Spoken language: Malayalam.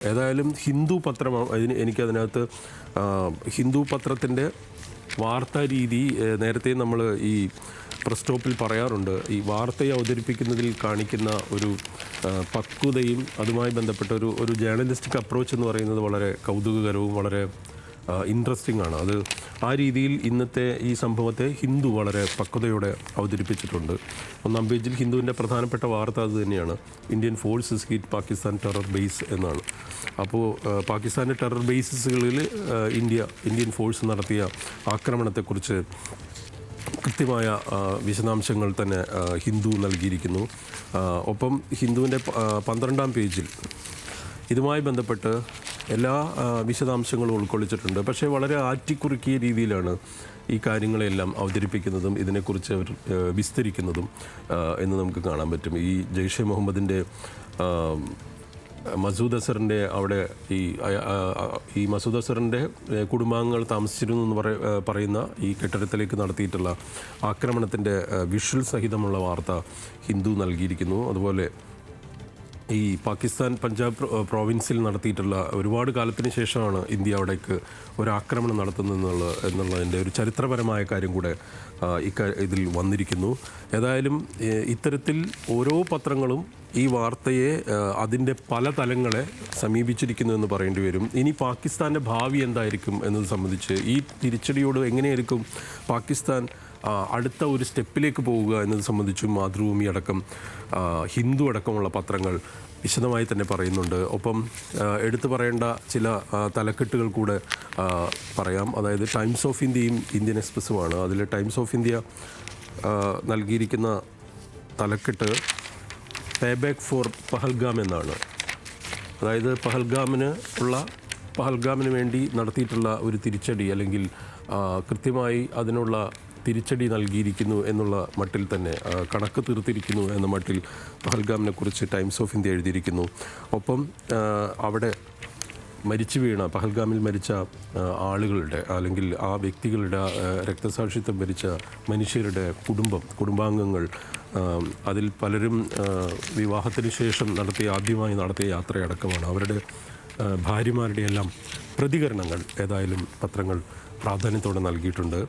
ഏതായാലും ഹിന്ദു പത്രം എനിക്കതിനകത്ത് ഹിന്ദു പത്രത്തിൻ്റെ വാർത്താ രീതി നേരത്തെ നമ്മൾ ഈ പ്രസ് സ്റ്റോപ്പിൽ പറയാറുണ്ട്. ഈ വാർത്തയെ അവതരിപ്പിക്കുന്നതിൽ കാണിക്കുന്ന ഒരു പക്വതയും അതുമായി ബന്ധപ്പെട്ട ഒരു ജേർണലിസ്റ്റിക് അപ്രോച്ച് എന്ന് പറയുന്നത് വളരെ കൗതുകകരവും വളരെ ഇൻട്രസ്റ്റിംഗ് ആണ്. അത് ആ രീതിയിൽ ഇന്നത്തെ ഈ സംഭവത്തെ ഹിന്ദു വളരെ പക്വതയോടെ അവതരിപ്പിച്ചിട്ടുണ്ട്. ഒന്നാം പേജിൽ ഹിന്ദുവിൻ്റെ പ്രധാനപ്പെട്ട വാർത്ത അത് തന്നെയാണ്. Indian forces hit Pakistan terror base എന്നാണ്. അപ്പോൾ പാകിസ്ഥാൻ്റെ ടെറർ ബേസസുകളിൽ ഇന്ത്യൻ ഫോഴ്സ് നടത്തിയ ആക്രമണത്തെക്കുറിച്ച് കൃത്യമായ വിശദാംശങ്ങൾ തന്നെ ഹിന്ദു നൽകിയിരിക്കുന്നു. ഒപ്പം ഹിന്ദുവിൻ്റെ 12-ാം പേജിൽ ഇതുമായി ബന്ധപ്പെട്ട് എല്ലാ വിശദാംശങ്ങളും ഉൾക്കൊള്ളിച്ചിട്ടുണ്ട്. പക്ഷേ വളരെ ആറ്റിക്കുറുക്കിയ രീതിയിലാണ് ഈ കാര്യങ്ങളെല്ലാം അവതരിപ്പിക്കുന്നതും ഇതിനെക്കുറിച്ച് അവർ വിസ്തരിക്കുന്നതും എന്ന് നമുക്ക് കാണാൻ പറ്റും. ഈ ജെയ്ഷെ മുഹമ്മദിൻ്റെ മസൂദ് അസറിൻ്റെ അവിടെ ഈ മസൂദ് അസറിൻ്റെ കുടുംബാംഗങ്ങൾ താമസിച്ചിരുന്നു എന്ന് പറയുന്ന ഈ കെട്ടിടത്തിലേക്ക് നടത്തിയിട്ടുള്ള ആക്രമണത്തിൻ്റെ വിഷ്വൽ സഹിതമുള്ള വാർത്ത ഹിന്ദു നൽകിയിരിക്കുന്നു. അതുപോലെ ഈ പാകിസ്ഥാൻ പഞ്ചാബ് പ്രോവിൻസിൽ നടത്തിയിട്ടുള്ള ഒരുപാട് കാലത്തിന് ശേഷമാണ് ഇന്ത്യ അവിടേക്ക് ഒരാക്രമണം എന്നുള്ളതിൻ്റെ ഒരു ചരിത്രപരമായ കാര്യം കൂടെ ഇതിൽ വന്നിരിക്കുന്നു. ഏതായാലും ഇത്തരത്തിൽ ഓരോ പത്രങ്ങളും ഈ വാർത്തയെ അതിൻ്റെ പല തലങ്ങളെ സമീപിച്ചിരിക്കുന്നു എന്ന് പറയേണ്ടി വരും. ഇനി പാകിസ്ഥാൻ്റെ ഭാവി എന്തായിരിക്കും എന്നത് സംബന്ധിച്ച് ഈ തിരിച്ചടിയോട് എങ്ങനെയായിരിക്കും പാകിസ്ഥാൻ അടുത്ത ഒരു സ്റ്റെപ്പിലേക്ക് പോവുക എന്നത് സംബന്ധിച്ചും മാതൃഭൂമി അടക്കം ഹിന്ദു അടക്കമുള്ള പത്രങ്ങൾ വിശദമായി തന്നെ പറയുന്നുണ്ട്. ഒപ്പം എടുത്തു പറയേണ്ട ചില തലക്കെട്ടുകൾ കൂടെ പറയാം. അതായത് ടൈംസ് ഓഫ് ഇന്ത്യയും ഇന്ത്യൻ എക്സ്പ്രസ്സുമാണ്. അതിൽ ടൈംസ് ഓഫ് ഇന്ത്യ നൽകിയിരിക്കുന്ന തലക്കെട്ട് പേബാക്ക് ഫോർ പഹൽഗാം എന്നാണ്. അതായത് പഹൽഗാമിന് വേണ്ടി നടത്തിയിട്ടുള്ള ഒരു തിരിച്ചടി, അല്ലെങ്കിൽ കൃത്യമായി അതിനുള്ള തിരിച്ചടി നൽകിയിരിക്കുന്നു എന്നുള്ള മട്ടിൽ തന്നെ കണക്ക് തീർത്തിരിക്കുന്നു എന്ന മട്ടിൽ പഹൽഗാമിനെ കുറിച്ച് ടൈംസ് ഓഫ് ഇന്ത്യ എഴുതിയിരിക്കുന്നു. ഒപ്പം അവിടെ പഹൽഗാമിൽ മരിച്ച ആളുകളുടെ, അല്ലെങ്കിൽ ആ വ്യക്തികളുടെ, രക്തസാക്ഷിത്വം ഭരിച്ച മനുഷ്യരുടെ കുടുംബാംഗങ്ങൾ, അതിൽ പലരും വിവാഹത്തിന് ശേഷം ആദ്യമായി നടത്തിയ യാത്രയടക്കമാണ്. അവരുടെ ഭാര്യമാരുടെ എല്ലാം പ്രതികരണങ്ങൾ ഏതായാലും പത്രങ്ങൾ പ്രാധാന്യത്തോടെ നൽകിയിട്ടുണ്ട്.